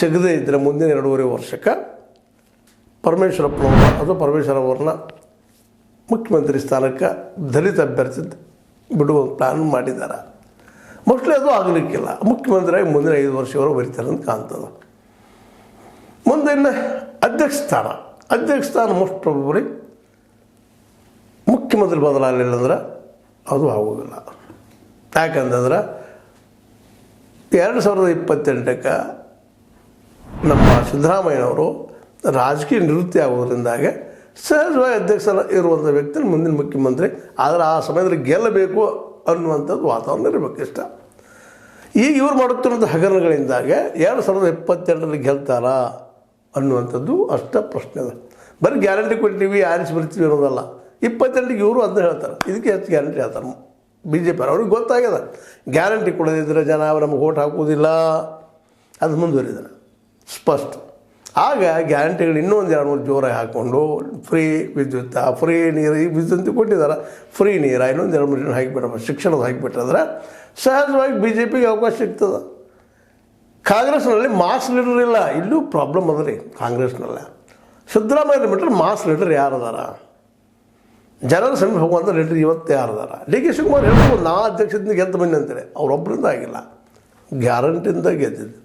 ಸಿಗದೇ ಇದ್ದರೆ ಮುಂದಿನ 2.5 ವರ್ಷಕ್ಕೆ ಪರಮೇಶ್ವರಪ್ಪನವ್ರನ್ನ ಅಥವಾ ಪರಮೇಶ್ವರವ್ರನ್ನ ಮುಖ್ಯಮಂತ್ರಿ ಸ್ಥಾನಕ್ಕೆ ದಲಿತ ಅಭ್ಯರ್ಥಿ ಬಿಡುವ ಪ್ಲ್ಯಾನ್ ಮಾಡಿದ್ದಾರೆ. ಮೋಸ್ಟ್ಲಿ ಅದು ಆಗಲಿಕ್ಕಿಲ್ಲ. ಮುಖ್ಯಮಂತ್ರಿಯಾಗಿ ಮುಂದಿನ 5 ವರ್ಷಗಳು ಬರೀತಾರೆ ಅಂತ ಕಾಣ್ತದೆ. ಮುಂದಿನ ಅಧ್ಯಕ್ಷ ಸ್ಥಾನ ಮೋಸ್ಟ್ ಪ್ರಾಬಬ್ಲಿ ಮುಖ್ಯಮಂತ್ರಿ ಬದಲಾಗಲಿಲ್ಲ ಅಂದ್ರೆ ಅದು ಆಗೋದಿಲ್ಲ. ಯಾಕಂತಂದ್ರೆ 2028ಕ್ಕೆ ನಮ್ಮ ಸಿದ್ದರಾಮಯ್ಯನವರು ರಾಜಕೀಯ ನಿವೃತ್ತಿ ಆಗೋದ್ರಿಂದಾಗೆ ಸಹಜವಾಗಿ ಅಧ್ಯಕ್ಷ ಇರುವಂಥ ವ್ಯಕ್ತಿ ಮುಂದಿನ ಮುಖ್ಯಮಂತ್ರಿ. ಆದರೆ ಆ ಸಮಯದಲ್ಲಿ ಗೆಲ್ಲಬೇಕು ಅನ್ನುವಂಥದ್ದು ವಾತಾವರಣ ಇರಬೇಕು ಇಷ್ಟ. ಈಗ ಇವ್ರು ಮಾಡುತ್ತಿರುವಂಥ ಹಗರಣಗಳಿಂದಾಗೆ 2028ರಲ್ಲಿ ಗೆಲ್ತಾರಾ ಅನ್ನುವಂಥದ್ದು ಅಷ್ಟ ಪ್ರಶ್ನೆ ಅದ. ಬರೀ ಗ್ಯಾರಂಟಿ ಕೊಟ್ಟಿವಿ ಆರಿಸಿ ಬರ್ತೀವಿ ಅನ್ನೋದಲ್ಲ. 28ಕ್ಕೆ ಇವರು ಅದನ್ನ ಹೇಳ್ತಾರೆ, ಇದಕ್ಕೆ ಹೆಚ್ಚು ಗ್ಯಾರಂಟಿ ಹೇಳ್ತಾರೆ BJP ಅವ್ರಿಗೆ ಗೊತ್ತಾಗ್ಯದ. ಗ್ಯಾರಂಟಿ ಕೊಡೋದಿದ್ರೆ ಜನ ನಮಗೆ ಓಟ್ ಹಾಕೋದಿಲ್ಲ, ಅದು ಮುಂದುವರಿದಾರೆ ಸ್ಪಷ್ಟ. ಆಗ ಗ್ಯಾರಂಟಿಗಳು ಇನ್ನೊಂದು 2-3 ಜೋರಾಗಿ ಹಾಕ್ಕೊಂಡು ಫ್ರೀ ವಿದ್ಯುತ್, ಫ್ರೀ ನೀರು, ಈ ವಿದ್ಯುತ್ ಕೊಟ್ಟಿದ್ದಾರೆ, ಫ್ರೀ ನೀರು ಇನ್ನೊಂದು 2-3 ಹಾಕಿಬಿಟ್ರೆ, ಶಿಕ್ಷಣದ ಹಾಕಿಬಿಟ್ರೆ ಸಹಜವಾಗಿ BJPಗೆ ಅವಕಾಶ ಸಿಗ್ತದೆ. ಕಾಂಗ್ರೆಸ್ನಲ್ಲಿ ಮಾಸ್ ಲೀಡರ್ ಇಲ್ಲ, ಇಲ್ಲೂ ಪ್ರಾಬ್ಲಮ್ ಅದ ರೀ. ಕಾಂಗ್ರೆಸ್ನಲ್ಲ ಸಿದ್ದರಾಮಯ್ಯ ಬಿಟ್ಟರೆ ಮಾಸ್ ಲೀಡರ್ ಯಾರದಾರ, ಜನರ ಸಮೀಪ ಹೋಗುವಂಥ ಲೀಡರ್ ಇವತ್ತು ಯಾರದಾರ? DK ಶಿವಕುಮಾರ್ ಹೇಳ್ಬೋದು, ನಾ ಅಧ್ಯಕ್ಷದಿಂದ ಗೆದ್ದು ಬನ್ನಿ ಅಂತೇಳಿ. ಅವರೊಬ್ಬರಿಂದ ಆಗಿಲ್ಲ, ಗ್ಯಾರಂಟಿಯಿಂದ ಗೆದ್ದಿದ್ದು.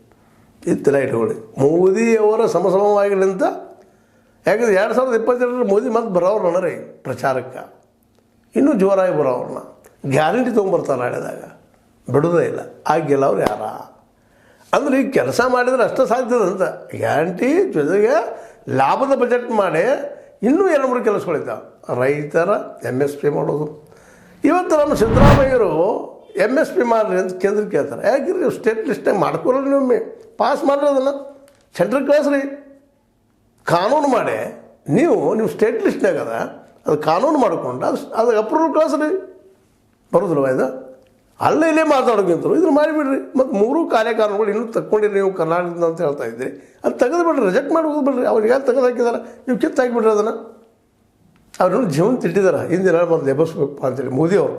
ಇತ್ತಿಲ್ಲ ಇಟ್ಕೊಳ್ಳಿ. ಮೋದಿಯವರ ಸಮಸಮವಾಗಿಲ್ಲ ಅಂತ. ಯಾಕಂದ್ರೆ 2022ರಲ್ಲಿ ಮೋದಿ ಮತ್ತೆ ಬರೋವ್ರನ್ನ ರೀ ಪ್ರಚಾರಕ್ಕೆ, ಇನ್ನೂ ಜೋರಾಗಿ ಬರೋವ್ರನ್ನ ಗ್ಯಾರಂಟಿ ತೊಗೊಂಬರ್ತಾರೆ ಹೇಳಿದಾಗ ಬಿಡೋದೇ ಇಲ್ಲ. ಆಗಿಲ್ಲ ಅವ್ರು ಯಾರ ಅಂದ್ರೆ ಈಗ ಕೆಲಸ ಮಾಡಿದರೆ ಅಷ್ಟೇ ಸಾಧ್ಯದಂತ. ಗ್ಯಾರಂಟಿ ಜೊತೆಗೆ ಲಾಭದ ಬಜೆಟ್ ಮಾಡಿ ಇನ್ನೂ 2-3 ಕೆಲಸಗಳಿದ್ದಾವೆ. ರೈತರ MSP ಮಾಡೋದು. ಇವತ್ತು ನಮ್ಮ ಸಿದ್ದರಾಮಯ್ಯರು MSP ಮಾಡಿರಿ ಅಂತ ಕೇಂದ್ರಕ್ಕೆ ಕೇಳ್ತಾರೆ. ಯಾಕಿರಿ ನೀವು ಸ್ಟೇಟ್ ಲಿಸ್ಟಾಗಿ ಮಾಡ್ಕೊಳ್ಳಿ, ನೀವು ಪಾಸ್ ಮಾಡಿರಿ, ಅದನ್ನು ಸೆಂಟ್ರಲ್ ಕಳಿಸ್ರಿ, ಕಾನೂನು ಮಾಡಿ. ನೀವು ಸ್ಟೇಟ್ ಲಿಸ್ಟ್ನಾಗ ಅದು ಕಾನೂನು ಮಾಡಿಕೊಂಡು ಅದಕ್ಕೆ ಅಪ್ರೂವಲ್ ಕಳಿಸ್ರಿ. ಬರೋದಿಲ್ವ ಇದು? ಅಲ್ಲೇ ಇಲ್ಲೇ ಮಾತಾಡೋಕ್ಕಿಂತರು ಇದನ್ನು ಮಾಡಿಬಿಡ್ರಿ. ಮತ್ತು 3 ಕಾರ್ಯಕಾರಣಗಳು ಇನ್ನೂ ತಕ್ಕೊಂಡಿರಿ ನೀವು ಕರ್ನಾಟಕದಿಂದ ಅಂತ ಹೇಳ್ತಾ ಇದ್ರಿ. ಅದು ತೆಗೆದು ಬಿಡ್ರಿ, ರಿಜೆಕ್ಟ್ ಮಾಡಿ ಹೋಗ್ಬಿಡ್ರಿ. ಅವ್ರಿಗೆ ಯಾರು ತೆಗೆದು ಹಾಕಿದಾರೆ, ನೀವು ಕಿತ್ತು ಹಾಕಿಬಿಡ್ರಿ ಅದನ್ನು. ಅವ್ರನ್ನ ಜೀವನ ತಿಟ್ಟಿದ್ದಾರೆ. ಹಿಂದಿನ ಬಂದು ಎಬ್ಬಸ್ಬೇಕು ಅಂತೇಳಿ ಮೋದಿ ಅವರು